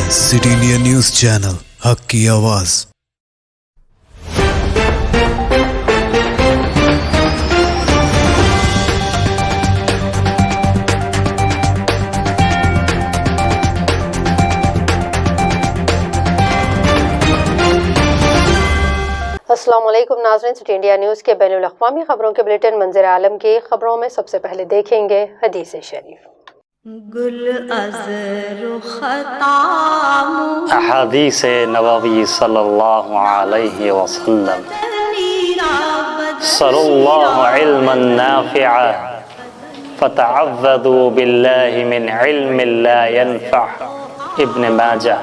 City India news channel, हक की आवाज़। अस्सलाम वालेकुम नाज़रीन, सिटी इंडिया न्यूज़ के बैनुल अक़वामी खबरों के बुलेटिन मंजर आलम की खबरों में सबसे पहले देखेंगे हदीस शरीफ। अहादीस नबवी सल्लल्लाहु अलैहि वसल्लम सल्लल्लाहु इल्मन नाफ़िअ फ़तअव्वदू बिल्लाहि मिन इल्मिन ला यनफ़अ। इब्न माजाह।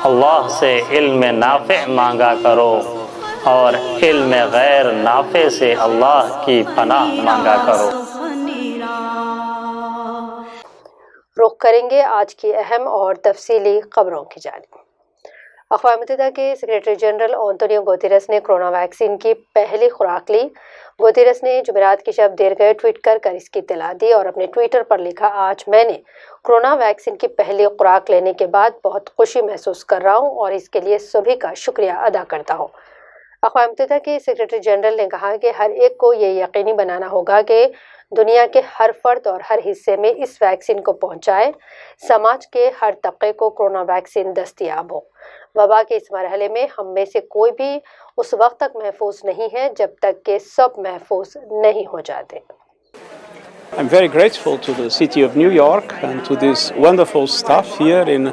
अल्लाह से इल्म नाफ़िअ मांगा करो और इल्म गैर नाफ़े से अल्लाह की पनाह मांगा करो। रुख करेंगे आज की अहम और तफसीली खबरों की जानिब। अक़वाम मुत्तहिदा के सेक्रेटरी जनरल एंटोनियो गुतेरेस ने कोरोना वैक्सीन की पहली खुराक ली। गुतेरेस ने जुमेरात की शब देर गए ट्वीट कर इसकी इत्तला दी और अपने ट्विटर पर लिखा, आज मैंने कोरोना वैक्सीन की पहली खुराक लेने के बाद बहुत खुशी महसूस कर रहा हूँ और इसके लिए सभी का शुक्रिया अदा करता हूँ। अक़वाम मुत्तहिदा के सेक्रेटरी जनरल ने कहा कि हर एक को ये यकीनी बनाना होगा कि दुनिया के हर फर्द और हर हिस्से में इस वैक्सीन को पहुंचाए, समाज के हर तबके को कोरोना वैक्सीन दस्तयाब हो। वबा के इस मरहले में हम में से कोई भी उस वक्त तक महफूज नहीं है जब तक कि सब महफूज नहीं हो जाते। I'm very grateful to the city of New York and to this wonderful staff here in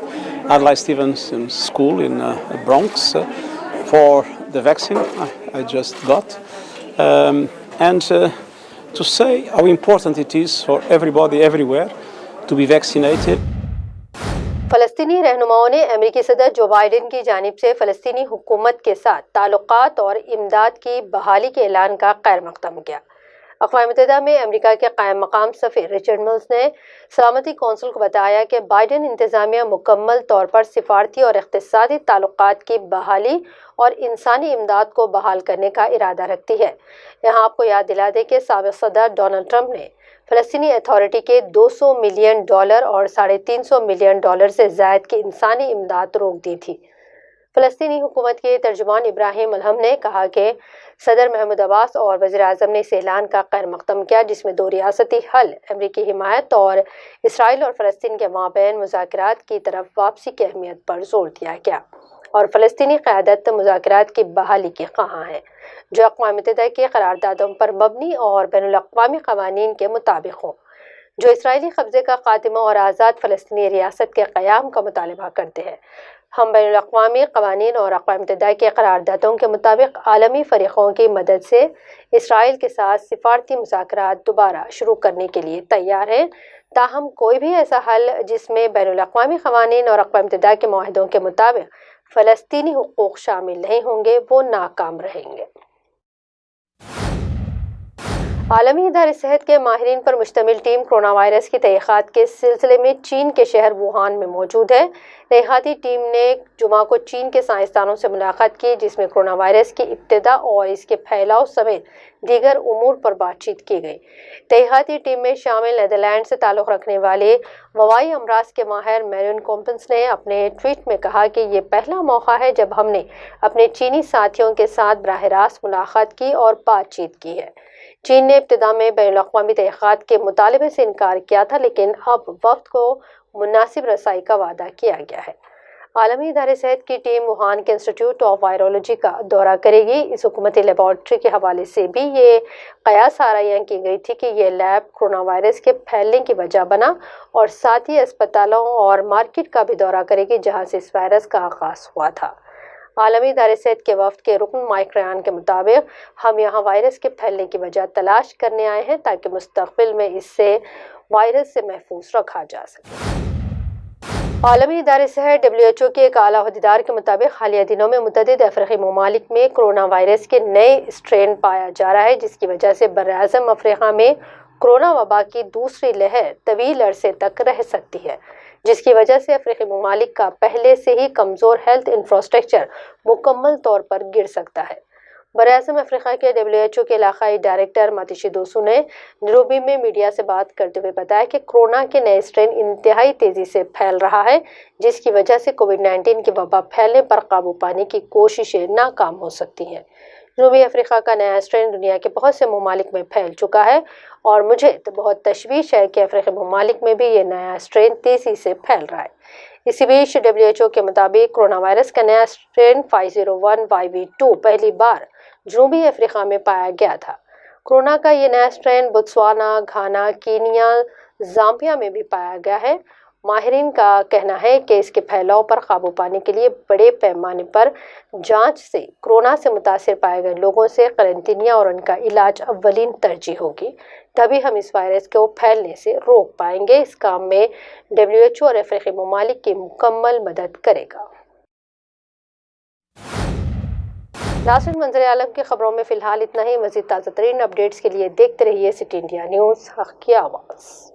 Adlai Stevenson School in Bronx for the vaccine I just got, and to say how important it is for everybody everywhere to be vaccinated. फ़लस्तीनी रहनुमाओं ने अमेरिकी सदर Joe Biden की जानिब से फ़लस्तीनी हुकूमत के साथ ताल्लुकात और इमदाद की बहाली के ऐलान का खैर मक़दम किया। अक़वाम मुत्तहिदा में अमेरिका के कायम मकाम सफ़ीर रिचर्ड मिल्स ने सलामती कौंसिल को बताया कि बाइडेन इंतज़ामिया मुकम्मल तौर पर सिफारती और इक़्तिसादी ताल्लुकात की बहाली और इंसानी इमदाद को बहाल करने का इरादा रखती है। यहाँ आपको याद दिला दें कि साबिक़ सदर डोनाल्ड ट्रंप ने फ़लस्तीनी अथॉरिटी के $200 मिलियन और $350 मिलियन से ज़ायद की इंसानी इमदाद रोक दी थी। फ़लस्तीनी हुकूमत के तर्जुमान इब्राहिम अलहम ने कहा कि सदर महमूद अब्बास और वज़ीर आज़म ने इस ऐलान का खैर मक़दम किया, जिसमें दो रियासती हल, अमरीकी हिमायत और इसराइल और फ़लस्तीन के माबैन मुज़ाकरात की तरफ वापसी की अहमियत पर जोर दिया गया और फ़लस्तीनी क़यादत मुज़ाकरात की बहाली की ख़्वाह है जो अक़वाम मुत्तहिदा के क़रारदादों पर मबनी और बैनुल अक़वामी क़वानीन के मुताबिक हो, जो इसराइली कब्ज़े का ख़ात्मा और आज़ाद फ़लस्तीनी रियासत के क़याम का मुतालबा करते हैं। हम बैनुल अक़वामी क़वानीन और अक़वाम मुत्तहिदा के क़रारदादों के मुताबिक आलमी फ़रीक़ों की मदद से इसराइल के साथ सिफारती मुज़ाकरात दोबारा शुरू करने के लिए तैयार हैं। ताहम कोई भी ऐसा हल जिसमें बैनुल अक़वामी क़वानीन और अक़वाम मुत्तहिदा के मुआहदों के मुताबिक फ़लस्तीनी हुकूक़ शामिल नहीं होंगे, वो नाकाम रहेंगे। आलमी इदारे सेहत के माहिरीन पर मुश्तमिल टीम कोरोना वायरस की तहक़ीक़ात के सिलसिले में चीन के शहर वुहान में मौजूद है। तहक़ीक़ाती टीम ने जुमा को चीन के साइंसदानों से मुलाकात की, जिसमें कोरोना वायरस की इब्तिदा और इसके फैलाव समेत दीगर उमूर पर बातचीत की गई। तहक़ीक़ाती टीम में शामिल नीदरलैंड से ताल्लुक़ रखने वाले वबाई अमराज के माहिर मैरियन कॉम्पन्स ने अपने ट्वीट में कहा कि ये पहला मौका है जब हमने अपने चीनी साथियों के साथ बराह रास्त मुलाकात की और बातचीत की है। चीन ने इब्तिदा में बैनुल-अक़वामी तहक़ीक़ात के मुतालबे से इनकार किया था, लेकिन अब वक्त को मुनासिब रसाई का वादा किया गया है। आलमी इदारे सेहत की टीम वुहान के इंस्टीट्यूट ऑफ वायरोलॉजी का दौरा करेगी। इस हुकूमती लेबॉर्ट्री के हवाले से भी ये क़यास आराइयाँ की गई थी कि ये लैब कोरोना वायरस के फैलने की वजह बना और साथ ही अस्पतालों और मार्केट का भी दौरा करेगी जहाँ से इस वायरस का आगाज़ हुआ था। आलमी इदारे सेहत के वफ़द के रुकन माइक रयान के मुताबिक, हम यहाँ वायरस के फैलने की वजह तलाश करने आए हैं ताकि मुस्तक़बिल में इससे वायरस से महफूज रखा जा सके। आलमी इदारे सेहत WHO के एक आला अहदेदार के मुताबिक हालिया दिनों में मुतअद्दिद अफ्रीकी ममालिक में कोरोना वायरस के नए स्ट्रेन पाया जा रहा है, जिसकी वजह से बर्र-ए-आज़म अफ्रीका में कोरोना वबा की दूसरी लहर तवील अरसे तक रह सकती है, जिसकी वजह से अफ्रीकी ममालिक का पहले से ही कमज़ोर हेल्थ इंफ्रास्ट्रक्चर मुकम्मल तौर पर गिर सकता है। बरआज़म अफ्रीका के WHO के इलाकाई डायरेक्टर मातिशी दोसू ने नैरोबी में मीडिया से बात करते हुए बताया कि कोरोना के नए स्ट्रेन इंतहाई तेजी से फैल रहा है, जिसकी वजह से कोविड-19 की वबा फैलने पर काबू पाने की कोशिशें नाकाम हो सकती हैं। जनूबी अफ्रीका का नया स्ट्रेन दुनिया के बहुत से ममालिक में फैल चुका है और मुझे तो बहुत तशवीश है कि अफ्रीकी ममालिक में भी ये नया स्ट्रेन तेजी से फैल रहा है। इसी बीच WHO के मुताबिक कोरोना वायरस का नया स्ट्रेन 501YV2 पहली बार जनूबी अफ्रीका में पाया गया था। कोरोना का ये नया स्ट्रेन बोत्सवाना, घाना, कीनिया, ज़ाम्बिया में भी पाया गया है। माहिरीन का कहना है कि इसके फैलाव पर काबू पाने के लिए बड़े पैमाने पर जांच से कोरोना से मुतासिर पाए गए लोगों से क्वारंटीनिया और उनका इलाज अव्वलीन तरजीह होगी, तभी हम इस वायरस को फैलने से रोक पाएंगे। इस काम में WHO और अफ्रीकी ममालिक की मुकम्मल मदद करेगा। नाज़रीन, मंजर आलम की खबरों में फ़िलहाल इतना ही। मज़ीद ताज़ा तरीन अपडेट्स के लिए देखते रहिए सिटी इंडिया न्यूज़, हक़ की आवाज़।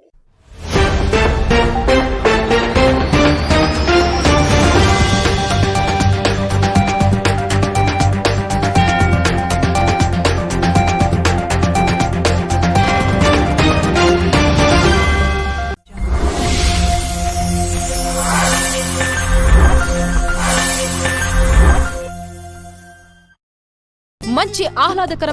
మంచి ఆహ్లాదకరమైన